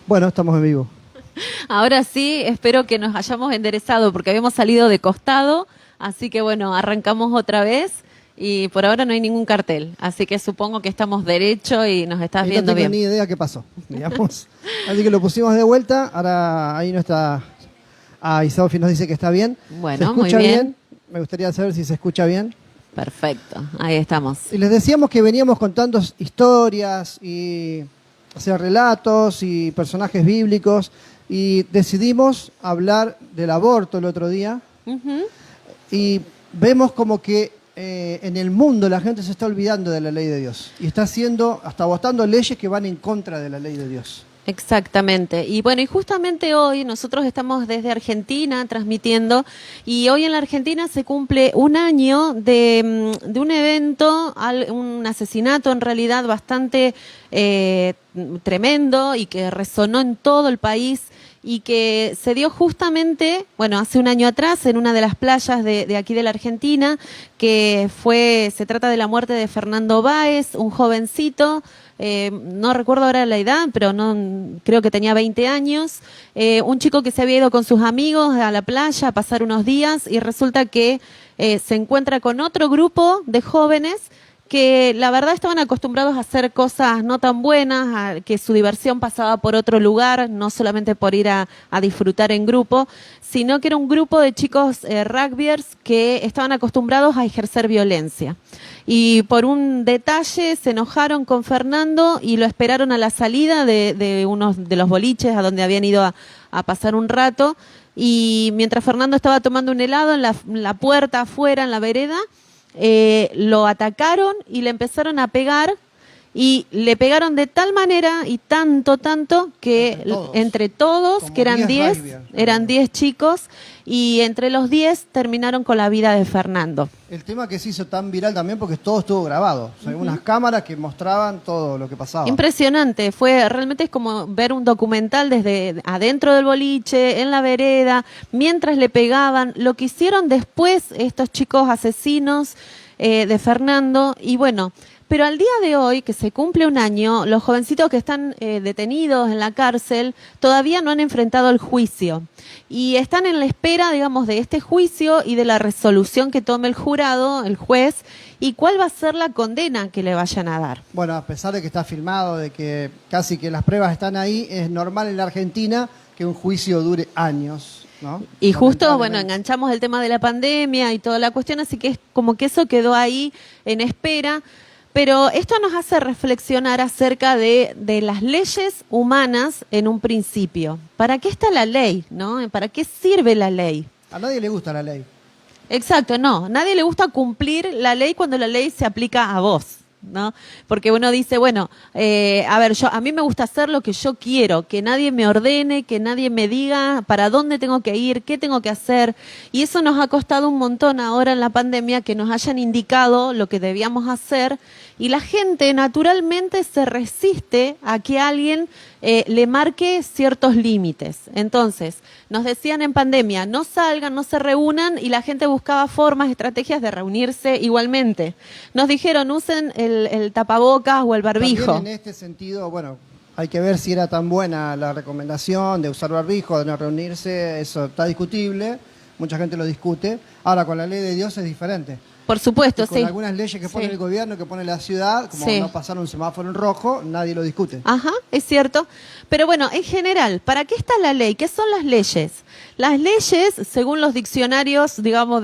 Bueno, estamos en vivo. Ahora sí, espero que nos hayamos enderezado porque habíamos salido de costado, así que bueno, arrancamos otra vez y por ahora no hay ningún cartel, así que supongo que estamos derecho y nos estás Y no viendo tengo bien. ni idea qué pasó, digamos. Así que lo pusimos de vuelta. Ahora ahí nuestra... Isaofi nos dice que está bien. Bueno, ¿Se escucha muy bien. Me gustaría saber si se escucha bien. Perfecto, ahí estamos. Y les decíamos que veníamos contando historias y, o sea, relatos y personajes bíblicos, y decidimos hablar del aborto el otro día. Ujú. Y vemos como que en el mundo la gente se está olvidando de la ley de Dios y está haciendo, hasta votando leyes que van en contra de la ley de Dios. Exactamente. Y bueno, y justamente hoy nosotros estamos desde Argentina transmitiendo y hoy en la Argentina se cumple un año de un evento, un asesinato en realidad bastante tremendo y que resonó en todo el país y que se dio justamente, bueno, hace un año atrás en una de las playas de aquí de la Argentina, se trata de la muerte de Fernando Báez, un jovencito. No recuerdo ahora la edad, pero no creo que tenía 20 años. Un chico que se había ido con sus amigos a la playa a pasar unos días y resulta que se encuentra con otro grupo de jóvenes que la verdad estaban acostumbrados a hacer cosas no tan buenas, que su diversión pasaba por otro lugar, no solamente por ir a disfrutar en grupo, sino que era un grupo de chicos rugbyers que estaban acostumbrados a ejercer violencia. Y por un detalle se enojaron con Fernando y lo esperaron a la salida de unos de los boliches a donde habían ido a pasar un rato. Y mientras Fernando estaba tomando un helado en la puerta afuera, en la vereda, lo atacaron y le empezaron a pegar. Y le pegaron de tal manera y tanto que entre todos que eran 10 chicos, y entre los 10 terminaron con la vida de Fernando. El tema que se hizo tan viral también porque todo estuvo grabado. O sea, unas cámaras que mostraban todo lo que pasaba. Impresionante, realmente es como ver un documental desde adentro del boliche, en la vereda, mientras le pegaban, lo que hicieron después estos chicos asesinos de Fernando, y bueno. Pero al día de hoy, que se cumple un año, los jovencitos que están detenidos en la cárcel todavía no han enfrentado el juicio. Y están en la espera, digamos, de este juicio y de la resolución que tome el jurado, el juez, y cuál va a ser la condena que le vayan a dar. Bueno, a pesar de que está filmado, de que casi que las pruebas están ahí, es normal en la Argentina que un juicio dure años, ¿no? Y justo, bueno, enganchamos el tema de la pandemia y toda la cuestión, así que es como que eso quedó ahí en espera. Pero esto nos hace reflexionar acerca de las leyes humanas en un principio. ¿Para qué está la ley? ¿No? ¿Para qué sirve la ley? A nadie le gusta la ley. Exacto, no. A nadie le gusta cumplir la ley cuando la ley se aplica a vos, ¿no? Porque uno dice, bueno, a ver, a mí me gusta hacer lo que yo quiero, que nadie me ordene, que nadie me diga para dónde tengo que ir, qué tengo que hacer. Y eso nos ha costado un montón ahora en la pandemia, que nos hayan indicado lo que debíamos hacer. Y la gente naturalmente se resiste a que alguien le marque ciertos límites. Entonces, nos decían en pandemia, no salgan, no se reúnan, y la gente buscaba formas, estrategias de reunirse igualmente. Nos dijeron, usen el tapabocas o el barbijo. También en este sentido, bueno, hay que ver si era tan buena la recomendación de usar barbijo, de no reunirse, eso está discutible, mucha gente lo discute. Ahora, con la ley de Dios es diferente. Por supuesto, y con algunas leyes que pone el gobierno, que pone la ciudad, como no pasar un semáforo en rojo, nadie lo discute. Ajá, es cierto. Pero bueno, en general, ¿para qué está la ley? ¿Qué son las leyes? Las leyes, según los diccionarios, digamos,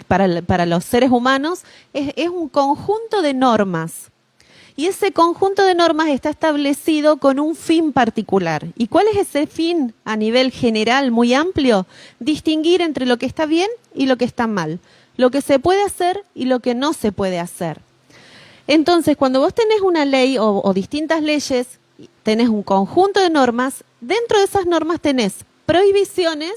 para los seres humanos, es un conjunto de normas. Y ese conjunto de normas está establecido con un fin particular. ¿Y cuál es ese fin a nivel general, muy amplio? Distinguir entre lo que está bien y lo que está mal. Lo que se puede hacer y lo que no se puede hacer. Entonces, cuando vos tenés una ley o distintas leyes, tenés un conjunto de normas, dentro de esas normas tenés prohibiciones,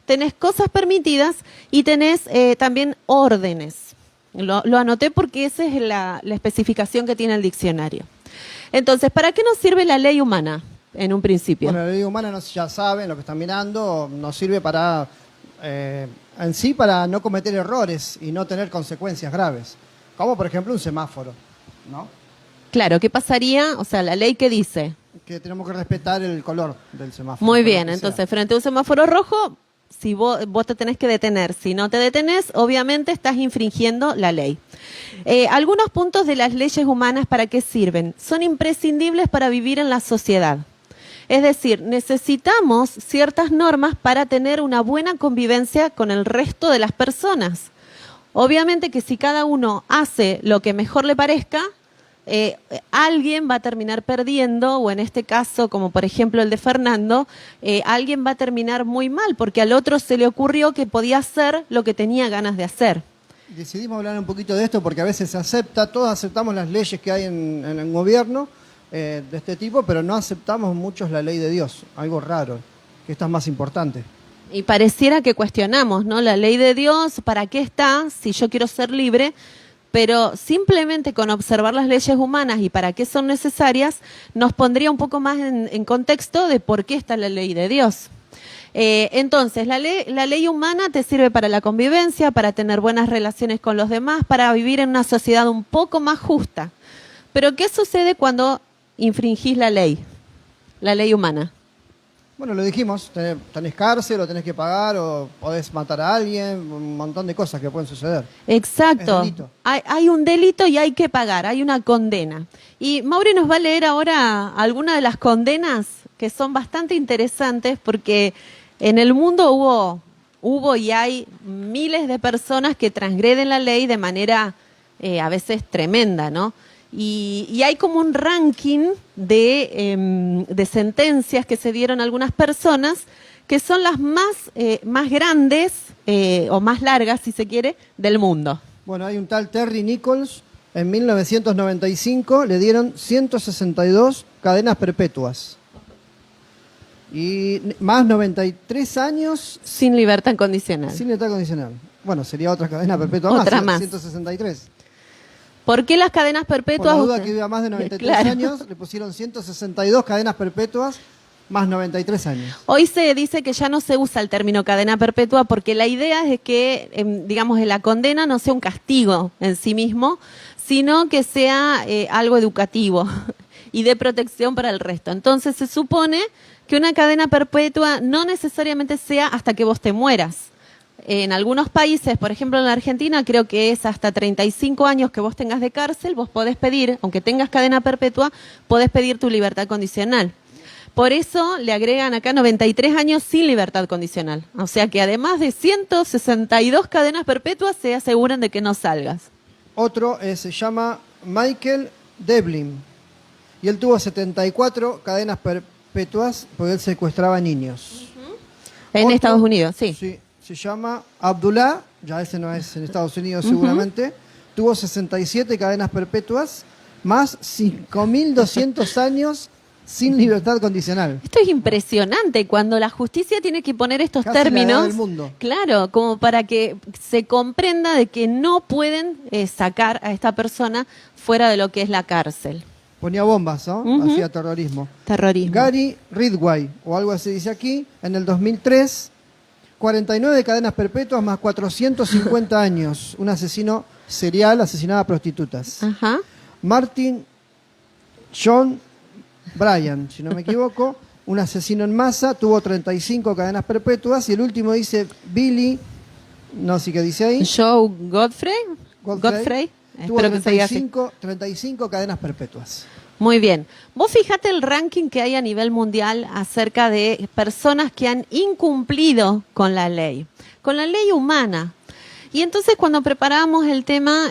tenés cosas permitidas y tenés también órdenes. Lo anoté porque esa es la especificación que tiene el diccionario. Entonces, ¿para qué nos sirve la ley humana en un principio? Bueno, la ley humana, no sé si ya saben lo que están mirando, nos sirve para... en sí para no cometer errores y no tener consecuencias graves, como por ejemplo un semáforo, ¿no? Claro, ¿qué pasaría? O sea, la ley que dice, que tenemos que respetar el color del semáforo. Muy por lo bien, que entonces sea. frente a un semáforo rojo, si vos te tenés que detener. Si no te detenés, obviamente estás infringiendo la ley. Algunos puntos de las leyes humanas, ¿para qué sirven? Son imprescindibles para vivir en la sociedad. Es decir, necesitamos ciertas normas para tener una buena convivencia con el resto de las personas. Obviamente que si cada uno hace lo que mejor le parezca, alguien va a terminar perdiendo, o en este caso, como por ejemplo el de Fernando, alguien va a terminar muy mal, porque al otro se le ocurrió que podía hacer lo que tenía ganas de hacer. Decidimos hablar un poquito de esto porque a veces se acepta, todos aceptamos las leyes que hay en el gobierno de este tipo, pero no aceptamos muchos la ley de Dios, algo raro, que esta es más importante. Y pareciera que cuestionamos, ¿no? La ley de Dios, ¿para qué está si yo quiero ser libre? Pero simplemente con observar las leyes humanas y para qué son necesarias, nos pondría un poco más en contexto de por qué está la ley de Dios. Entonces, la ley humana te sirve para la convivencia, para tener buenas relaciones con los demás, para vivir en una sociedad un poco más justa. Pero, ¿qué sucede cuando infringís la ley humana? Bueno, lo dijimos, tenés cárcel o tenés que pagar o podés matar a alguien, un montón de cosas que pueden suceder. Exacto. Es delito. Hay un delito y hay que pagar, hay una condena. Y Mauri nos va a leer ahora algunas de las condenas que son bastante interesantes porque en el mundo hubo y hay miles de personas que transgreden la ley de manera a veces tremenda, ¿no? Y hay como un ranking de sentencias que se dieron a algunas personas que son las más grandes o más largas, si se quiere, del mundo. Bueno, hay un tal Terry Nichols, en 1995 le dieron 162 cadenas perpetuas. Y más 93 años Sin libertad condicional. sin libertad condicional. Bueno, sería otra cadena perpetua Otra más, más. 163. ¿Por qué las cadenas Por perpetuas? la duda que viva más de 93 Claro. años, le pusieron 162 cadenas perpetuas más 93 años. Hoy se dice que ya no se usa el término cadena perpetua porque la idea es que, digamos, la condena no sea un castigo en sí mismo, sino que sea algo educativo y de protección para el resto. Entonces se supone que una cadena perpetua no necesariamente sea hasta que vos te mueras. En algunos países, por ejemplo en la Argentina, creo que es hasta 35 años que vos tengas de cárcel, vos podés pedir, aunque tengas cadena perpetua, podés pedir tu libertad condicional. Por eso le agregan acá 93 años sin libertad condicional. O sea que además de 162 cadenas perpetuas, se aseguran de que no salgas. Otro se llama Michael Devlin y él tuvo 74 cadenas perpetuas porque él secuestraba niños. En Otro, Estados Unidos, sí. Se llama Abdullah, ya ese no es en Estados Unidos seguramente, tuvo 67 cadenas perpetuas más 5.200 años sin libertad condicional. Esto es impresionante cuando la justicia tiene que poner estos Casi la edad términos. del mundo. Claro, como para que se comprenda de que no pueden sacar a esta persona fuera de lo que es la cárcel. Ponía bombas, ¿no? Hacía terrorismo. Terrorismo. Gary Ridgway, o algo así dice aquí, en el 2003, 49 cadenas perpetuas más 450 años. Un asesino serial, asesinaba a prostitutas. Ajá. Martin John Bryan, si no me equivoco, un asesino en masa, tuvo 35 cadenas perpetuas. Y el último dice Billy, no sé qué dice ahí, Joe Godfrey. tuvo Espero que se diga así. 35 cadenas perpetuas. Muy bien. Vos fijate el ranking que hay a nivel mundial acerca de personas que han incumplido con la ley humana. Y entonces cuando preparábamos el tema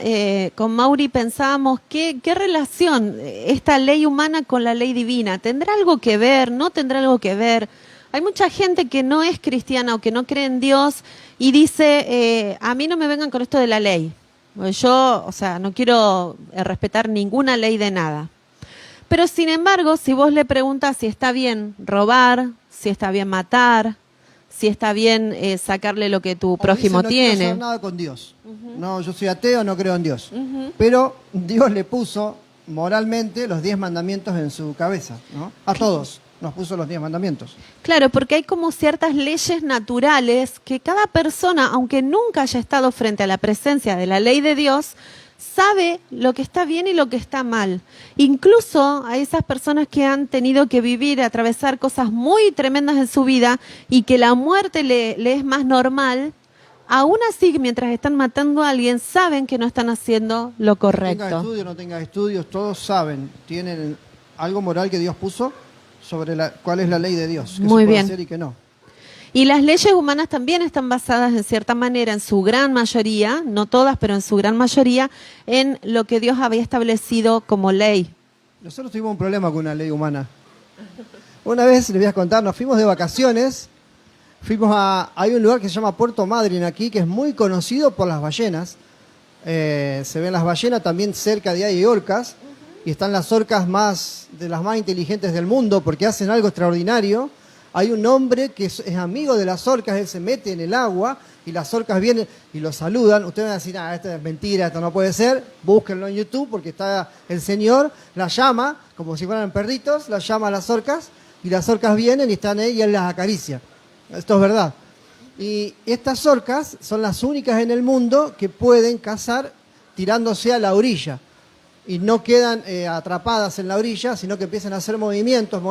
con Mauri pensábamos qué relación esta ley humana con la ley divina. ¿Tendrá algo que ver? ¿No tendrá algo que ver? Hay mucha gente que no es cristiana o que no cree en Dios y dice, a mí no me vengan con esto de la ley. Yo, no quiero respetar ninguna ley de nada. Pero sin embargo, si vos le preguntas si está bien robar, si está bien matar, si está bien sacarle lo que tu prójimo O dice, no quiero tiene. hacer nada con Dios. No, yo soy ateo, no creo en Dios. Pero Dios le puso moralmente los 10 mandamientos en su cabeza, ¿no? A todos nos puso los 10 mandamientos. Claro, porque hay como ciertas leyes naturales que cada persona, aunque nunca haya estado frente a la presencia de la ley de Dios, sabe lo que está bien y lo que está mal. Incluso a esas personas que han tenido que vivir, atravesar cosas muy tremendas en su vida y que la muerte le es más normal, aún así, mientras están matando a alguien, saben que no están haciendo lo Tenga correcto. estudios, no tenga estudios, todos saben, tienen algo moral que Dios puso sobre cuál es la ley de Dios, que Muy se puede bien. hacer y que no. Y las leyes humanas también están basadas en cierta manera, en su gran mayoría, no todas, pero en su gran mayoría, en lo que Dios había establecido como ley. Nosotros tuvimos un problema con una ley humana. Una vez, les voy a contar, nos fuimos de vacaciones, hay un lugar que se llama Puerto Madryn aquí, que es muy conocido por las ballenas. Se ven las ballenas, también cerca de ahí hay orcas, y están las orcas de las más inteligentes del mundo, porque hacen algo extraordinario. Hay un hombre que es amigo de las orcas, él se mete en el agua y las orcas vienen y lo saludan. Ustedes van a decir, esto es mentira, esto no puede ser. Búsquenlo en YouTube porque está el señor, la llama, como si fueran perritos, la llama a las orcas y las orcas vienen y están ahí y él las acaricia. Esto es verdad. Y estas orcas son las únicas en el mundo que pueden cazar tirándose a la orilla. Y no quedan atrapadas en la orilla, sino que empiezan a hacer movimientos,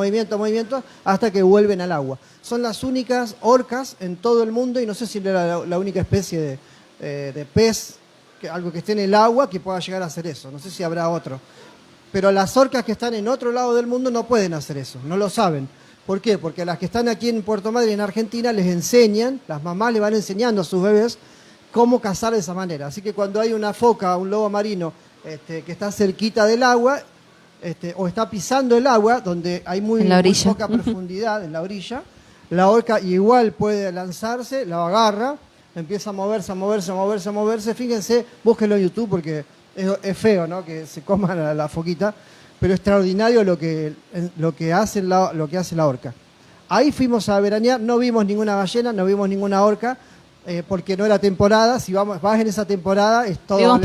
hasta que vuelven al agua. Son las únicas orcas en todo el mundo, y no sé si era la única especie de pez, algo que esté en el agua, que pueda llegar a hacer eso. No sé si habrá otro. Pero las orcas que están en otro lado del mundo no pueden hacer eso, no lo saben. ¿Por qué? Porque las que están aquí en Puerto Madryn, en Argentina, les enseñan, las mamás le van enseñando a sus bebés cómo cazar de esa manera. Así que cuando hay una foca, un lobo marino, que está cerquita del agua, o está pisando el agua, donde hay muy poca profundidad en la orilla, la orca igual puede lanzarse, la agarra, empieza a moverse. Fíjense, búsquenlo en YouTube porque es feo, ¿no?, que se coman a la foquita, pero es extraordinario lo que hace la orca. Ahí fuimos a veranear, no vimos ninguna ballena, no vimos ninguna orca, porque no era temporada. Si vas en esa temporada, es todo. Vimos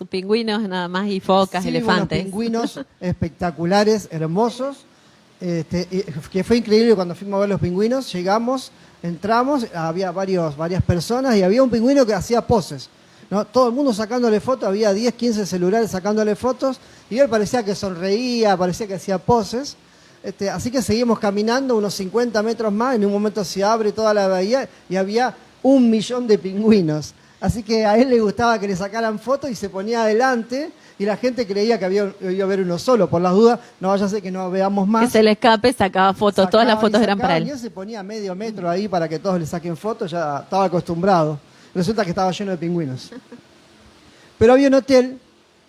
pingüinos nada más, y focas, sí, elefantes. Pingüinos espectaculares, hermosos, que fue increíble cuando fuimos a ver los pingüinos. Llegamos, entramos, había varias personas y había un pingüino que hacía poses, ¿no? Todo el mundo sacándole fotos, había 10, 15 celulares sacándole fotos, y él parecía que sonreía, parecía que hacía poses. Así que seguimos caminando unos 50 metros más, en un momento se abre toda la bahía y había 1 millón de pingüinos. Así que a él le gustaba que le sacaran fotos y se ponía adelante, y la gente creía que iba a haber uno solo. Por las dudas, no vaya a ser que no veamos más. Que se le escape, sacaba fotos, todas las fotos eran para él. Y él se ponía medio metro ahí para que todos le saquen fotos, ya estaba acostumbrado. Resulta que estaba lleno de pingüinos. Pero había un hotel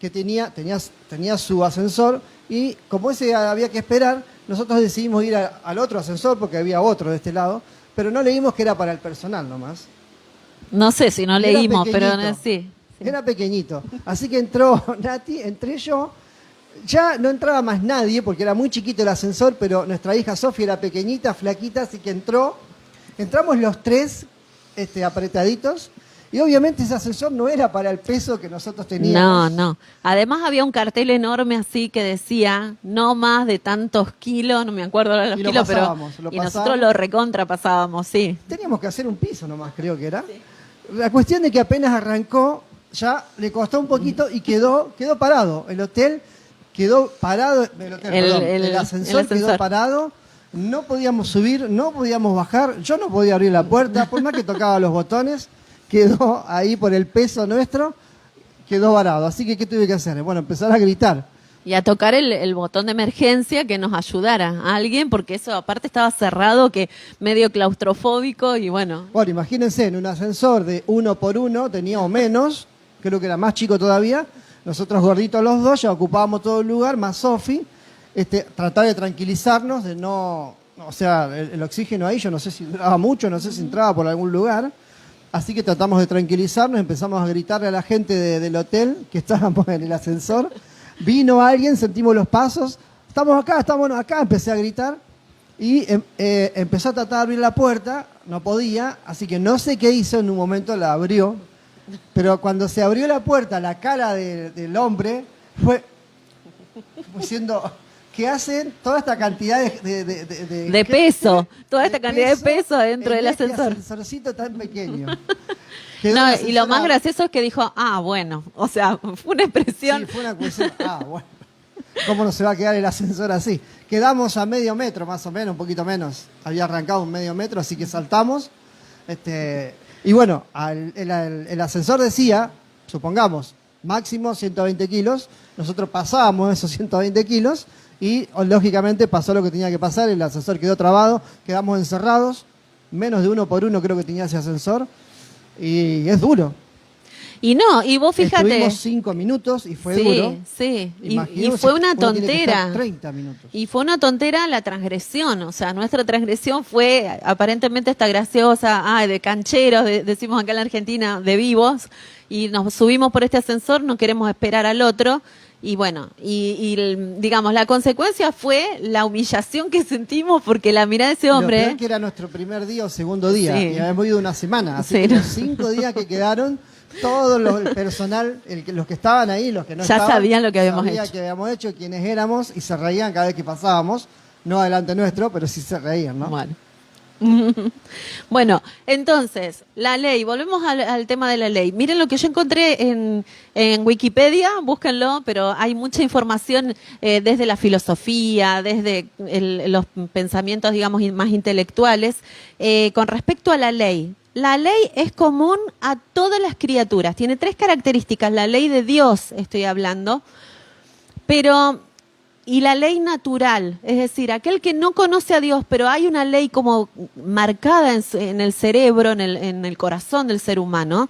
que tenía su ascensor, y como ese había que esperar, nosotros decidimos ir al otro ascensor, porque había otro de este lado, pero no leímos que era para el personal nomás. No sé si no leímos, pero sí. Era pequeñito. Así que entró Nati, entré yo. Ya no entraba más nadie porque era muy chiquito el ascensor, pero nuestra hija Sofía era pequeñita, flaquita, así que entramos los tres apretaditos. Y obviamente ese ascensor no era para el peso que nosotros teníamos. No. Además había un cartel enorme así que decía no más de tantos kilos, no me acuerdo ahora de los Y kilos, pasábamos. nosotros lo recontra pasábamos, sí. Teníamos que hacer un piso nomás, creo que era. Sí. La cuestión de que apenas arrancó, ya le costó un poquito y quedó parado. El hotel quedó parado, el ascensor quedó parado. No podíamos subir, no podíamos bajar. Yo no podía abrir la puerta, por más que tocaba los botones. Quedó ahí por el peso nuestro, quedó varado. Así que, ¿qué tuve que hacer? Bueno, empezar a gritar. Y a tocar el botón de emergencia que nos ayudara a alguien, porque eso aparte estaba cerrado, que medio claustrofóbico y bueno. Bueno, imagínense, en un ascensor de 1 por 1, teníamos menos, creo que era más chico todavía. Nosotros gorditos los dos, ya ocupábamos todo el lugar, más Sofi. Tratar de tranquilizarnos, de no... O sea, el oxígeno ahí, yo no sé si duraba mucho, no sé si entraba por algún lugar. Así que tratamos de tranquilizarnos, empezamos a gritarle a la gente del hotel que estábamos en el ascensor. Vino alguien, sentimos los pasos, estamos acá, empecé a gritar y empezó a tratar de abrir la puerta, no podía, así que no sé qué hizo, en un momento la abrió, pero cuando se abrió la puerta, la cara del hombre fue diciendo... que hacen toda esta cantidad de peso, toda esta cantidad de peso dentro del ascensor. Ascensorcito tan pequeño. Quedó No, el y lo ascensor más gracioso es que dijo, bueno, o sea, fue una expresión. Sí, fue una cuestión. Bueno. ¿Cómo no se va a quedar el ascensor así? Quedamos a medio metro, más o menos, un poquito menos. Había arrancado un medio metro, así que saltamos. Y bueno, el ascensor decía, supongamos, máximo 120 kilos. Nosotros pasábamos esos 120 kilos y lógicamente pasó lo que tenía que pasar. El ascensor quedó trabado, quedamos encerrados. Menos de 1 por 1 creo que tenía ese ascensor. Y es duro. Y no, y vos fíjate. Estuvimos 5 minutos y fue sí, duro. Sí, y Imaginemos fue si una uno tiene que estar tontera. 30 minutos. Y fue una tontera la transgresión, o sea, nuestra transgresión fue aparentemente esta graciosa, de cancheros, decimos acá en la Argentina, de vivos, y nos subimos por este ascensor, no queremos esperar al otro, y bueno, digamos, la consecuencia fue la humillación que sentimos porque la mirada de ese Lo hombre... peor que era nuestro primer día o segundo día, Sí. y habíamos ido una semana, así Sí, que no. los 5 días que quedaron, todo el personal, los que estaban ahí, los que no Ya estaban, sabían lo que habíamos sabía hecho. que habíamos hecho, quiénes éramos, y se reían cada vez que pasábamos, no adelante nuestro, pero sí se reían, ¿no? Bueno. Bueno, entonces, la ley, volvemos al tema de la ley. Miren lo que yo encontré en Wikipedia, búsquenlo, pero hay mucha información desde la filosofía, desde los pensamientos, digamos, más intelectuales, con respecto a la ley. La ley es común a todas las criaturas, tiene 3 características, la ley de Dios estoy hablando, pero... Y la ley natural, es decir, aquel que no conoce a Dios, pero hay una ley como marcada en el cerebro, en el corazón del ser humano,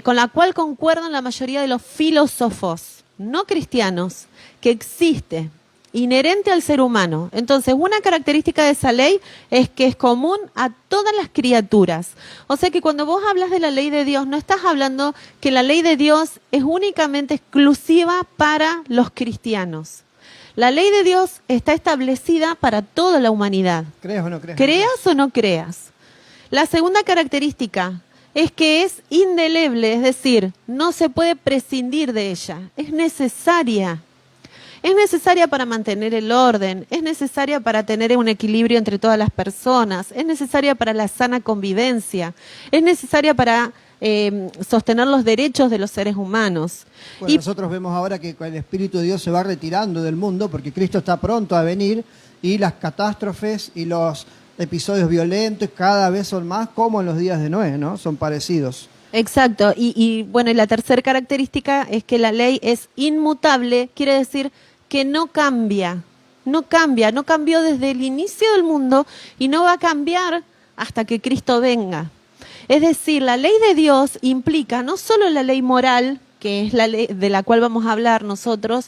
con la cual concuerdan la mayoría de los filósofos no cristianos, que existe, inherente al ser humano. Entonces, una característica de esa ley es que es común a todas las criaturas. O sea que cuando vos hablas de la ley de Dios, no estás hablando que la ley de Dios es únicamente exclusiva para los cristianos. La ley de Dios está establecida para toda la humanidad. ¿Crees o no crees? Creas o no creas. La segunda característica es que es indeleble, es decir, no se puede prescindir de ella. Es necesaria. Es necesaria para mantener el orden, es necesaria para tener un equilibrio entre todas las personas, es necesaria para la sana convivencia, es necesaria para sostener los derechos de los seres humanos. Bueno, nosotros vemos ahora que el Espíritu de Dios se va retirando del mundo porque Cristo está pronto a venir y las catástrofes y los episodios violentos cada vez son más como en los días de Noé, ¿no? Son parecidos. Exacto. Y bueno, y la tercera característica es que la ley es inmutable, quiere decir que no cambia, no cambió desde el inicio del mundo y no va a cambiar hasta que Cristo venga. Es decir, la ley de Dios implica no solo la ley moral, que es la ley de la cual vamos a hablar nosotros,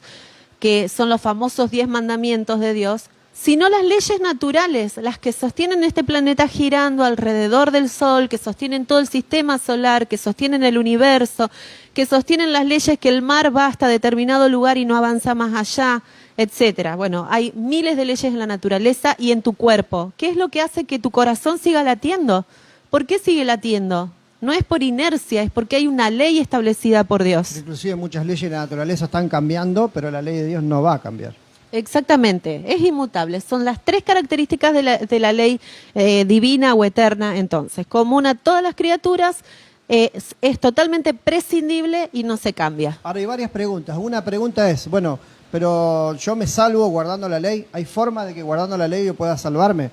que son los famosos 10 mandamientos de Dios, sino las leyes naturales, las que sostienen este planeta girando alrededor del Sol, que sostienen todo el sistema solar, que sostienen el universo, que sostienen las leyes que el mar va hasta determinado lugar y no avanza más allá, etcétera. Bueno, hay miles de leyes en la naturaleza y en tu cuerpo. ¿Qué es lo que hace que tu corazón siga latiendo? ¿Por qué sigue latiendo? No es por inercia, es porque hay una ley establecida por Dios. Inclusive muchas leyes de la naturaleza están cambiando, pero la ley de Dios no va a cambiar. Exactamente, es inmutable. Son las 3 características de la ley divina o eterna, entonces. Común a todas las criaturas, es totalmente prescindible y no se cambia. Ahora hay varias preguntas. Una pregunta es, bueno, pero yo me salvo guardando la ley. ¿Hay forma de que guardando la ley yo pueda salvarme?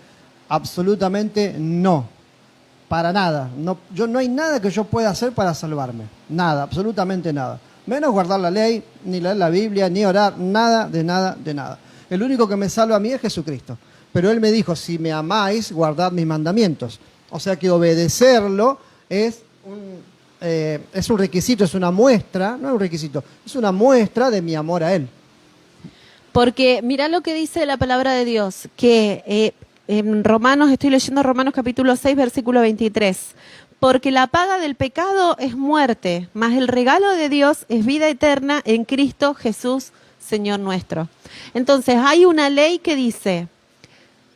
Absolutamente no. Para nada. No hay nada que yo pueda hacer para salvarme. Nada, absolutamente nada. Menos guardar la ley, ni leer la Biblia, ni orar, nada, de nada, de nada. El único que me salva a mí es Jesucristo. Pero Él me dijo, si me amáis, guardad mis mandamientos. O sea que obedecerlo es un requisito, es una muestra, no es un requisito, es una muestra de mi amor a Él. Porque mirá lo que dice la palabra de Dios, que en Romanos, estoy leyendo Romanos capítulo 6, versículo 23. Porque la paga del pecado es muerte, mas el regalo de Dios es vida eterna en Cristo Jesús, Señor nuestro. Entonces, hay una ley que dice,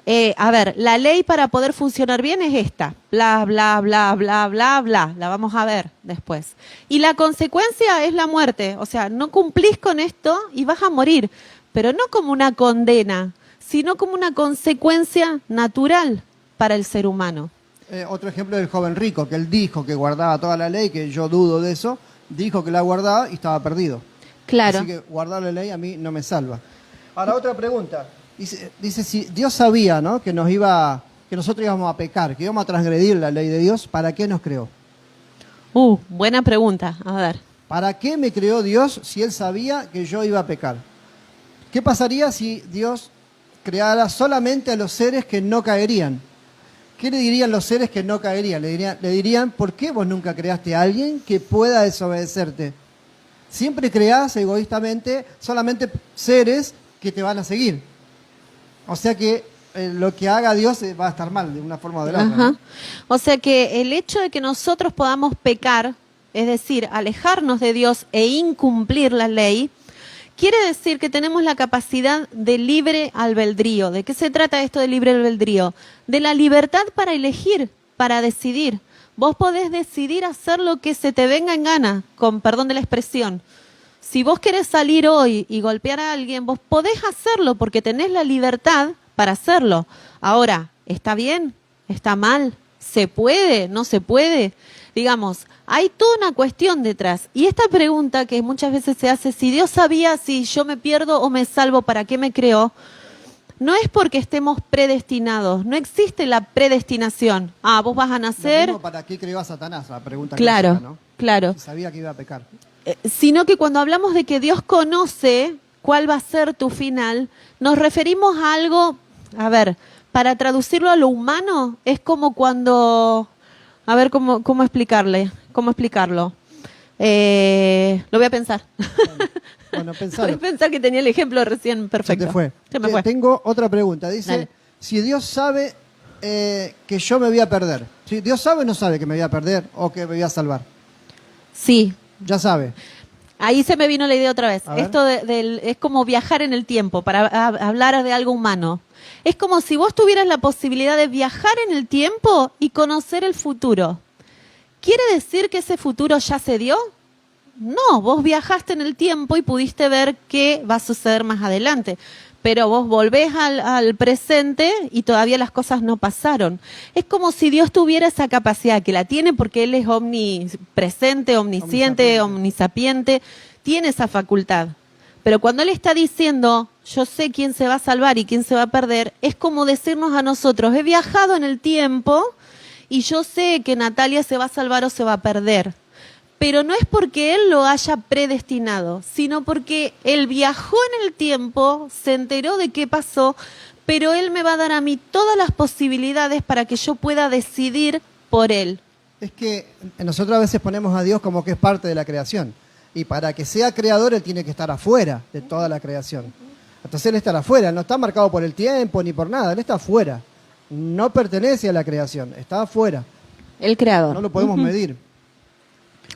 la ley para poder funcionar bien es esta, bla, bla, bla, bla, bla, bla, la vamos a ver después. Y la consecuencia es la muerte, o sea, no cumplís con esto y vas a morir, pero no como una condena, sino como una consecuencia natural para el ser humano. Otro ejemplo del joven rico, que él dijo que guardaba toda la ley, que yo dudo de eso, dijo que la guardaba y estaba perdido. Claro. Así que guardar la ley a mí no me salva. Ahora, otra pregunta. Dice si Dios sabía, ¿no?, que nosotros íbamos a pecar, que íbamos a transgredir la ley de Dios, ¿para qué nos creó? Buena pregunta. A ver. ¿Para qué me creó Dios si Él sabía que yo iba a pecar? ¿Qué pasaría si Dios creara solamente a los seres que no caerían? ¿Qué le dirían los seres que no caerían? Le dirían, ¿por qué vos nunca creaste a alguien que pueda desobedecerte? Siempre creás egoístamente solamente seres que te van a seguir. O sea que lo que haga Dios va a estar mal de una forma o de la otra, Ajá. ¿no? O sea que el hecho de que nosotros podamos pecar, es decir, alejarnos de Dios e incumplir la ley, quiere decir que tenemos la capacidad de libre albedrío. ¿De qué se trata esto de libre albedrío? De la libertad para elegir, para decidir. Vos podés decidir hacer lo que se te venga en gana, con perdón de la expresión. Si vos querés salir hoy y golpear a alguien, vos podés hacerlo porque tenés la libertad para hacerlo. Ahora, ¿está bien? ¿Está mal? ¿Se puede? ¿No se puede? Digamos, hay toda una cuestión detrás. Y esta pregunta que muchas veces se hace, si Dios sabía si yo me pierdo o me salvo, ¿para qué me creó? No es porque estemos predestinados. No existe la predestinación. Vos vas a Lo nacer. mismo, ¿para qué creó a Satanás? La pregunta Claro, clásica, ¿no? claro. Si sabía que iba a pecar. Sino que cuando hablamos de que Dios conoce cuál va a ser tu final, nos referimos a algo, a ver, para traducirlo a lo humano, es como cuando, a ver cómo explicarlo. Lo voy a pensar. Bueno, Voy pensalo. a pensar que tenía el ejemplo recién perfecto. Se te fue. Se me fue. Tengo otra pregunta. Dice, Dale. si Dios sabe que yo me voy a perder. ¿Sí? ¿Dios sabe o no sabe que me voy a perder o que me voy a salvar? Sí, Ya sabe. ahí se me vino la idea otra vez. A ver. Esto es como viajar en el tiempo, para hablar de algo humano. Es como si vos tuvieras la posibilidad de viajar en el tiempo y conocer el futuro. ¿Quiere decir que ese futuro ya se dio? No, vos viajaste en el tiempo y pudiste ver qué va a suceder más adelante. Pero vos volvés al presente y todavía las cosas no pasaron. Es como si Dios tuviera esa capacidad, que la tiene porque Él es omnipresente, omnisciente, omnisapiente, tiene esa facultad. Pero cuando Él está diciendo, yo sé quién se va a salvar y quién se va a perder, es como decirnos a nosotros, he viajado en el tiempo y yo sé que Natalia se va a salvar o se va a perder. Pero no es porque Él lo haya predestinado, sino porque Él viajó en el tiempo, se enteró de qué pasó, pero Él me va a dar a mí todas las posibilidades para que yo pueda decidir por Él. Es que nosotros a veces ponemos a Dios como que es parte de la creación. Y para que sea creador, Él tiene que estar afuera de toda la creación. Entonces Él está afuera, no está marcado por el tiempo ni por nada, Él está afuera. No pertenece a la creación, está afuera. El creador. No lo podemos medir.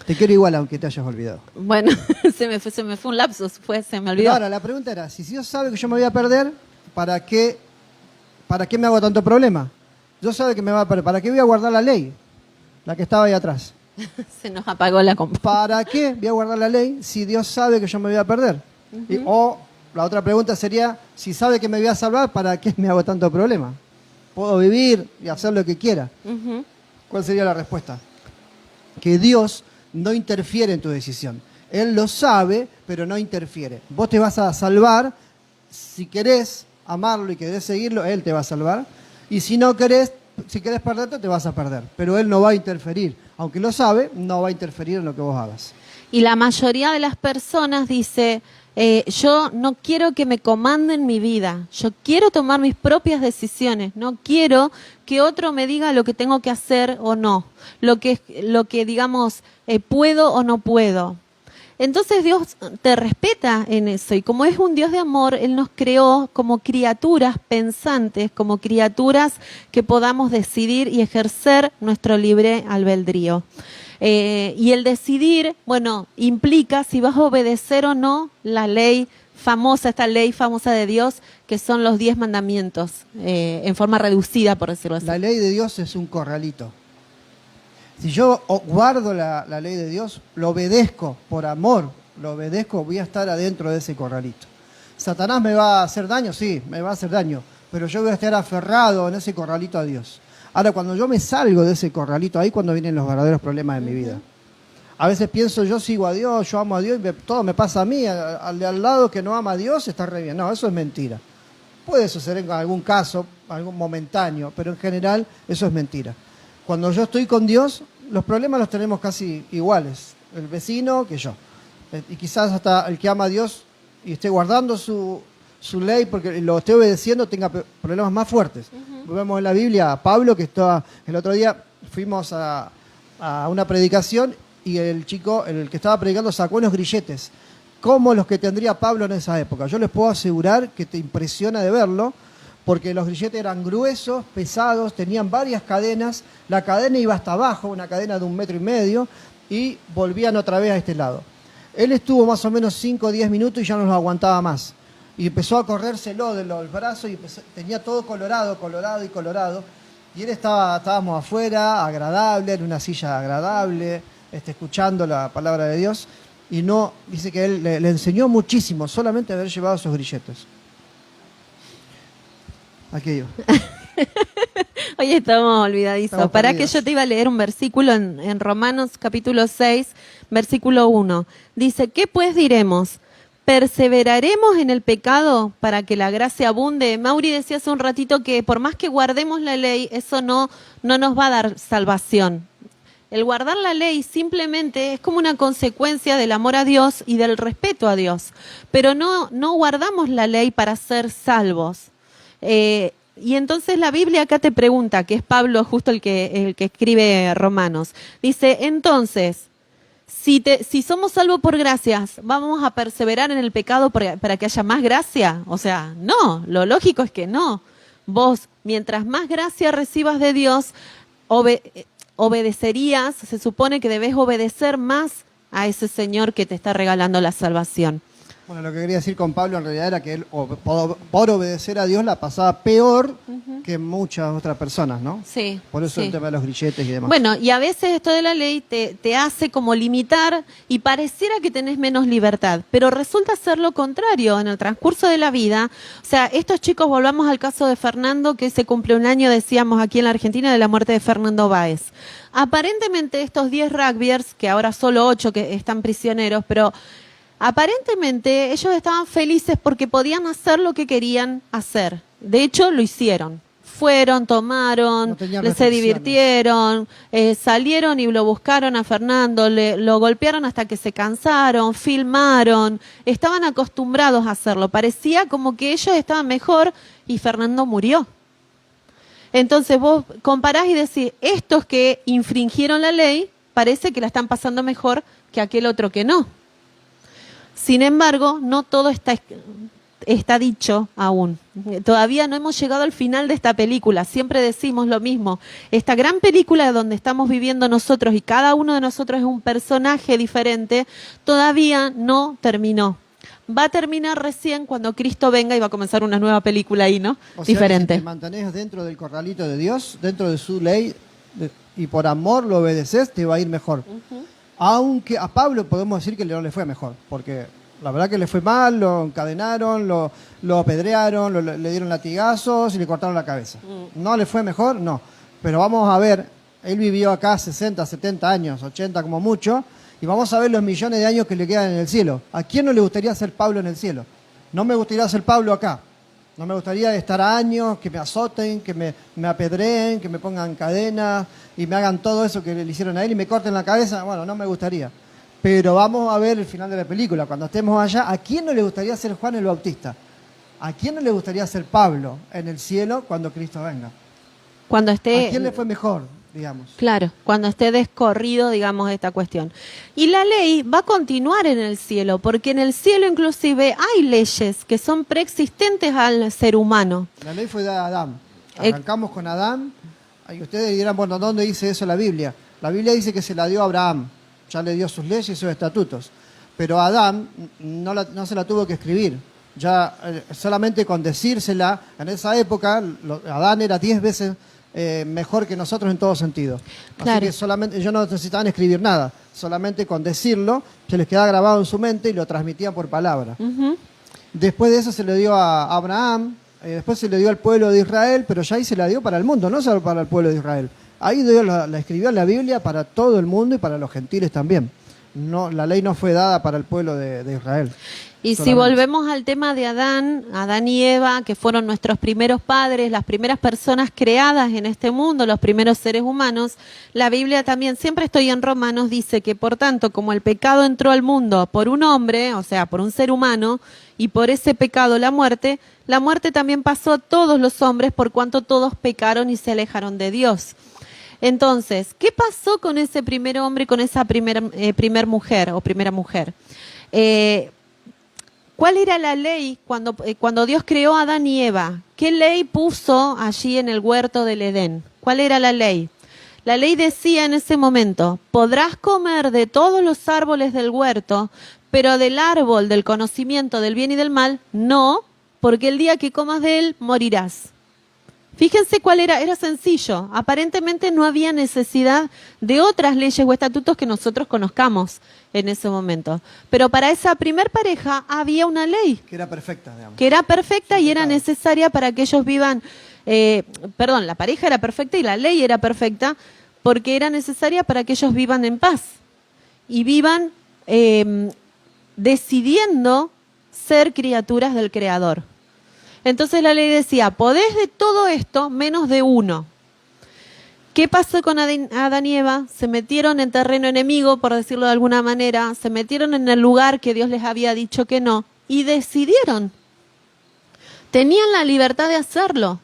Te quiero igual, aunque te hayas olvidado. Bueno, se me fue un lapsus, se me Pero olvidó. ahora, la pregunta era, si Dios sabe que yo me voy a perder, ¿para qué me hago tanto problema? Dios sabe que me va a perder, ¿para qué voy a guardar la ley? La que estaba ahí atrás. Se nos apagó la compu. ¿Para qué voy a guardar la ley si Dios sabe que yo me voy a perder? O la otra pregunta sería, si sabe que me voy a salvar, ¿para qué me hago tanto problema? Puedo vivir y hacer lo que quiera. ¿Cuál sería la respuesta? Que Dios no interfiere en tu decisión. Él lo sabe, pero no interfiere. Vos te vas a salvar, si querés amarlo y querés seguirlo, Él te va a salvar. Y si no querés, si querés perderte, te vas a perder. Pero Él no va a interferir. Aunque lo sabe, no va a interferir en lo que vos hagas. Y la mayoría de las personas dice, yo no quiero que me comanden mi vida, yo quiero tomar mis propias decisiones, no quiero que otro me diga lo que tengo que hacer o no, lo que digamos, puedo o no puedo. Entonces Dios te respeta en eso y como es un Dios de amor, Él nos creó como criaturas pensantes, como criaturas que podamos decidir y ejercer nuestro libre albedrío. Y el decidir, bueno, implica si vas a obedecer o no la ley famosa, esta ley famosa de Dios, que son los 10 mandamientos, en forma reducida, por decirlo así. La ley de Dios es un corralito. Si yo guardo la ley de Dios, lo obedezco por amor, lo obedezco, voy a estar adentro de ese corralito. ¿Satanás me va a hacer daño? Sí, me va a hacer daño, pero yo voy a estar aferrado en ese corralito a Dios. Ahora, cuando yo me salgo de ese corralito, ahí cuando vienen los verdaderos problemas de mi vida. A veces pienso, yo sigo a Dios, yo amo a Dios, y todo me pasa a mí, al de al lado que no ama a Dios está re bien. No, eso es mentira. Puede suceder en algún caso, algún momentáneo, pero en general eso es mentira. Cuando yo estoy con Dios, los problemas los tenemos casi iguales, el vecino que yo. Y quizás hasta el que ama a Dios y esté guardando su ley, porque lo esté obedeciendo, tenga problemas más fuertes. Vemos en la Biblia a Pablo, que estaba, el otro día fuimos a una predicación y el chico, el que estaba predicando, sacó unos grilletes, como los que tendría Pablo en esa época. Yo les puedo asegurar que te impresiona de verlo, porque los grilletes eran gruesos, pesados, tenían varias cadenas, la cadena iba hasta abajo, una cadena de 1,5 metros, y volvían otra vez a este lado. Él estuvo más o menos 5 o 10 minutos y ya no los aguantaba más. Y empezó a corrérselo de los brazos y tenía todo colorado. Y él estábamos afuera, agradable, en una silla agradable, escuchando la palabra de Dios. Y no, dice que él le enseñó muchísimo, solamente haber llevado esos grilletes. Aquello. Hoy estamos olvidadizos. Estamos Para perdidos. que yo te iba a leer un versículo en Romanos capítulo 6, versículo 1. Dice, ¿qué pues diremos? ¿Perseveraremos en el pecado para que la gracia abunde? Mauri decía hace un ratito que por más que guardemos la ley, eso no nos va a dar salvación. El guardar la ley simplemente es como una consecuencia del amor a Dios y del respeto a Dios. Pero no guardamos la ley para ser salvos. Y entonces la Biblia acá te pregunta, que es Pablo justo el que escribe Romanos. Dice, entonces, si somos salvos por gracias, ¿vamos a perseverar en el pecado para que haya más gracia? O sea, no, lo lógico es que no. Vos, mientras más gracia recibas de Dios, obedecerías, se supone que debes obedecer más a ese Señor que te está regalando la salvación. Bueno, lo que quería decir con Pablo en realidad era que él, por obedecer a Dios, la pasaba peor que muchas otras personas, ¿no? Sí. Por eso sí. el tema de los grilletes y demás. Bueno, y a veces esto de la ley te hace como limitar y pareciera que tenés menos libertad, pero resulta ser lo contrario en el transcurso de la vida. O sea, estos chicos, volvamos al caso de Fernando, que se cumple un año, decíamos, aquí en la Argentina, de la muerte de Fernando Báez. Aparentemente estos 10 rugbyers, que ahora solo 8 que están prisioneros, pero aparentemente ellos estaban felices porque podían hacer lo que querían hacer. De hecho, lo hicieron. Fueron, tomaron, No tenían se restricciones. divirtieron, salieron y lo buscaron a Fernando, lo golpearon hasta que se cansaron, filmaron, estaban acostumbrados a hacerlo. Parecía como que ellos estaban mejor y Fernando murió. Entonces vos comparás y decís, estos que infringieron la ley, parece que la están pasando mejor que aquel otro que no. Sin embargo, no todo está dicho aún. Todavía no hemos llegado al final de esta película. Siempre decimos lo mismo. Esta gran película donde estamos viviendo nosotros y cada uno de nosotros es un personaje diferente, todavía no terminó. Va a terminar recién cuando Cristo venga y va a comenzar una nueva película ahí, ¿no? O sea, Diferente. si te mantenés dentro del corralito de Dios, dentro de su ley, y por amor lo obedeces, te va a ir mejor. Aunque a Pablo podemos decir que no le fue mejor, porque la verdad que le fue mal, lo encadenaron, lo apedrearon, le dieron latigazos y le cortaron la cabeza. ¿No le fue mejor? No. Pero vamos a ver, él vivió acá 60, 70 años, 80 como mucho, y vamos a ver los millones de años que le quedan en el cielo. ¿A quién no le gustaría ser Pablo en el cielo? No me gustaría ser Pablo acá. No me gustaría estar años, que me azoten, que me apedreen, que me pongan cadenas y me hagan todo eso que le hicieron a él y me corten la cabeza. Bueno, no me gustaría. Pero vamos a ver el final de la película. Cuando estemos allá, ¿a quién no le gustaría ser Juan el Bautista? ¿A quién no le gustaría ser Pablo en el cielo cuando Cristo venga? Cuando ¿A esté... quién le fue mejor, digamos? Claro, cuando esté descorrido, digamos, esta cuestión. Y la ley va a continuar en el cielo, porque en el cielo inclusive hay leyes que son preexistentes al ser humano. La ley fue de Adán. Arrancamos con Adán. Y ustedes dirán, bueno, ¿dónde dice eso la Biblia? La Biblia dice que se la dio a Abraham. Ya le dio sus leyes y sus estatutos. Pero a Adán no se la tuvo que escribir. Ya solamente con decírsela, en esa época, Adán era 10 veces mejor que nosotros en todo sentido. Claro. Así que solamente ellos no necesitaban escribir nada. Solamente con decirlo, se les quedaba grabado en su mente y lo transmitían por palabra. Después de eso se le dio a Abraham, después se le dio al pueblo de Israel, pero ya ahí se la dio para el mundo, no solo para el pueblo de Israel. Ahí Dios la escribió en la Biblia para todo el mundo y para los gentiles también. No, la ley no fue dada para el pueblo de Israel. Y solamente. si volvemos al tema de Adán y Eva, que fueron nuestros primeros padres, las primeras personas creadas en este mundo, los primeros seres humanos, la Biblia también, siempre estoy en Romanos, dice que por tanto, como el pecado entró al mundo por un hombre, o sea, por un ser humano, y por ese pecado la muerte también pasó a todos los hombres por cuanto todos pecaron y se alejaron de Dios. Entonces, ¿qué pasó con ese primer hombre y con esa primer mujer o primera mujer? ¿Cuál era la ley cuando Dios creó a Adán y Eva? ¿Qué ley puso allí en el huerto del Edén? ¿Cuál era la ley? La ley decía en ese momento, podrás comer de todos los árboles del huerto, pero del árbol del conocimiento del bien y del mal, no, porque el día que comas de él, morirás. Fíjense cuál era sencillo. Aparentemente no había necesidad de otras leyes o estatutos que nosotros conozcamos en ese momento. Pero para esa primer pareja había una ley. Que era perfecta, digamos. Que era perfecta y era necesaria para que ellos vivan, la pareja era perfecta y la ley era perfecta porque era necesaria para que ellos vivan en paz y vivan decidiendo ser criaturas del Creador. Entonces la ley decía, podés de todo esto menos de uno. ¿Qué pasó con Adán y Eva? Se metieron en terreno enemigo, por decirlo de alguna manera, se metieron en el lugar que Dios les había dicho que no, y decidieron. Tenían la libertad de hacerlo.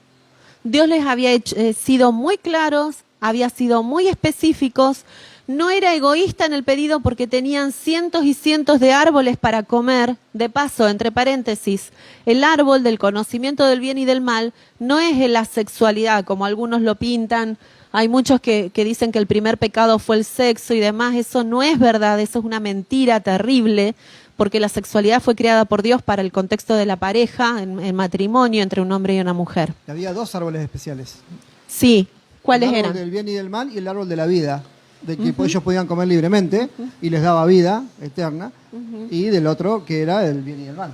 Dios les había sido muy claros, había sido muy específicos, no era egoísta en el pedido porque tenían cientos y cientos de árboles para comer. De paso, entre paréntesis, el árbol del conocimiento del bien y del mal no es la sexualidad, como algunos lo pintan. Hay muchos que dicen que el primer pecado fue el sexo y demás. Eso no es verdad, eso es una mentira terrible, porque la sexualidad fue creada por Dios para el contexto de la pareja, en matrimonio entre un hombre y una mujer. Había dos árboles especiales. Sí, ¿cuáles eran? El árbol del bien y del mal y el árbol de la vida, de que ellos podían comer libremente y les daba vida eterna, y del otro que era el bien y el mal.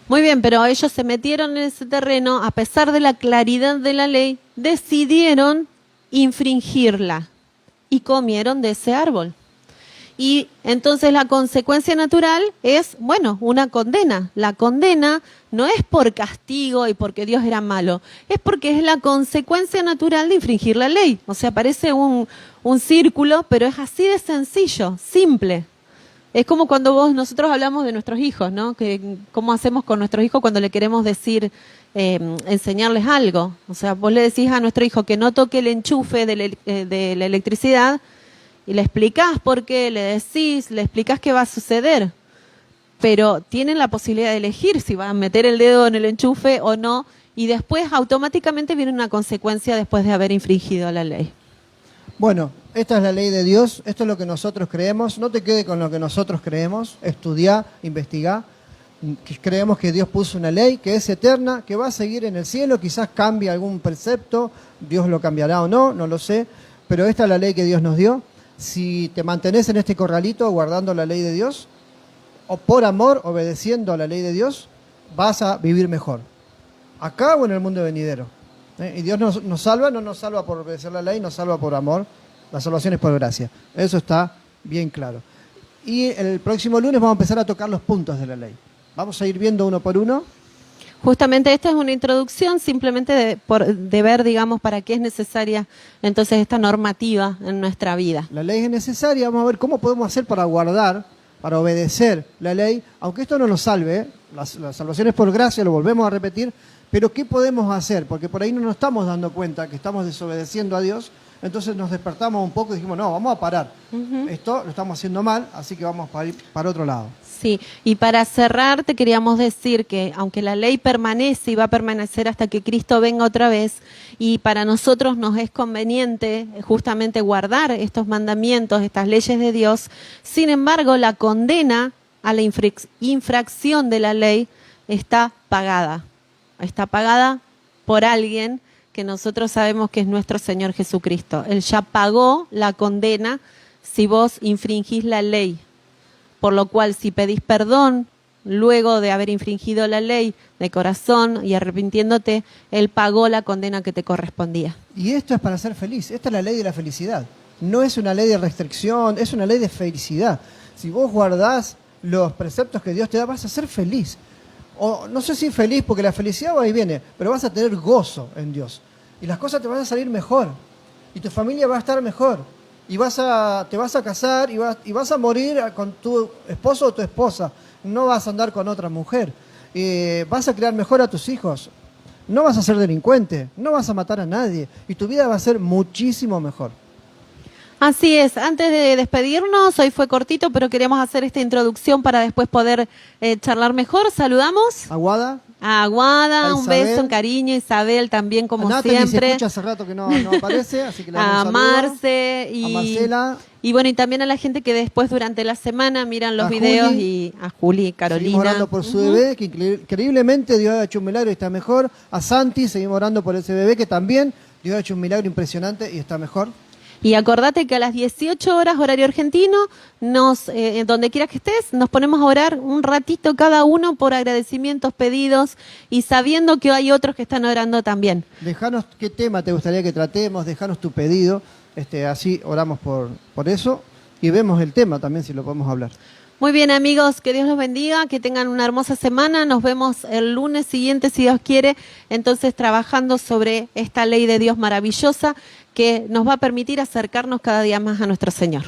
Muy bien, pero ellos se metieron en ese terreno, a pesar de la claridad de la ley, decidieron infringirla y comieron de ese árbol. Y entonces la consecuencia natural es, una condena. La condena no es por castigo y porque Dios era malo, es porque es la consecuencia natural de infringir la ley. O sea, parece un círculo, pero es así de sencillo, simple. Es como cuando nosotros hablamos de nuestros hijos, ¿no? Que cómo hacemos con nuestros hijos cuando le queremos decir, enseñarles algo. O sea, vos le decís a nuestro hijo que no toque el enchufe de la electricidad y le explicás por qué, le explicás qué va a suceder. Pero tienen la posibilidad de elegir si van a meter el dedo en el enchufe o no, y después automáticamente viene una consecuencia después de haber infringido la ley. Bueno, esta es la ley de Dios, esto es lo que nosotros creemos. No te quede con lo que nosotros creemos, estudiá, investigá. Creemos que Dios puso una ley que es eterna, que va a seguir en el cielo, quizás cambie algún precepto, Dios lo cambiará o no, no lo sé, pero esta es la ley que Dios nos dio. Si te mantenés en este corralito guardando la ley de Dios, o por amor, obedeciendo a la ley de Dios, vas a vivir mejor, acá o en el mundo venidero. Y Dios nos salva, no nos salva por obedecer la ley, nos salva por amor. La salvación es por gracia. Eso está bien claro. Y el próximo lunes vamos a empezar a tocar los puntos de la ley. Vamos a ir viendo uno por uno. Justamente esta es una introducción simplemente de ver, digamos, para qué es necesaria entonces esta normativa en nuestra vida. La ley es necesaria, vamos a ver cómo podemos hacer para guardar, para obedecer la ley, aunque esto no nos salve, la salvación es por gracia, lo volvemos a repetir, pero ¿qué podemos hacer? Porque por ahí no nos estamos dando cuenta que estamos desobedeciendo a Dios, entonces nos despertamos un poco y dijimos, no, vamos a parar. Esto lo estamos haciendo mal, así que vamos a ir para otro lado. Sí, y para cerrar te queríamos decir que aunque la ley permanece y va a permanecer hasta que Cristo venga otra vez, y para nosotros nos es conveniente justamente guardar estos mandamientos, estas leyes de Dios, sin embargo la condena a la infracción de la ley está pagada por alguien que nosotros sabemos que es nuestro Señor Jesucristo. Él ya pagó la condena si vos infringís la ley. Por lo cual, si pedís perdón luego de haber infringido la ley de corazón y arrepintiéndote, Él pagó la condena que te correspondía. Y esto es para ser feliz. Esta es la ley de la felicidad. No es una ley de restricción, es una ley de felicidad. Si vos guardás los preceptos que Dios te da, vas a ser feliz. O no sé si feliz, porque la felicidad va y viene, pero vas a tener gozo en Dios. Y las cosas te van a salir mejor. Y tu familia va a estar mejor. Y te vas a casar y vas a morir con tu esposo o tu esposa. No vas a andar con otra mujer. Vas a criar mejor a tus hijos. No vas a ser delincuente. No vas a matar a nadie. Y tu vida va a ser muchísimo mejor. Así es, antes de despedirnos, hoy fue cortito, pero queremos hacer esta introducción para después poder charlar mejor. Saludamos Aguada. a Aguada, A un Isabel. beso, un cariño, Isabel también como A Natalie se siempre. escucha hace rato que no aparece, así que le A damos un saludo. Marce A Marcela. y bueno, y también a la gente que después durante la semana miran los A videos Juli. y a Juli, Carolina. Seguimos orando por su bebé, que increíblemente Dios ha hecho un milagro y está mejor. A Santi, seguimos orando por ese bebé, que también Dios ha hecho un milagro impresionante y está mejor. Y acordate que a las 18 horas, horario argentino, donde quiera que estés, nos ponemos a orar un ratito cada uno por agradecimientos, pedidos y sabiendo que hay otros que están orando también. Dejanos qué tema te gustaría que tratemos, dejanos tu pedido, así oramos por eso y vemos el tema también si lo podemos hablar. Muy bien, amigos, que Dios los bendiga, que tengan una hermosa semana. Nos vemos el lunes siguiente, si Dios quiere, entonces trabajando sobre esta ley de Dios maravillosa que nos va a permitir acercarnos cada día más a nuestro Señor.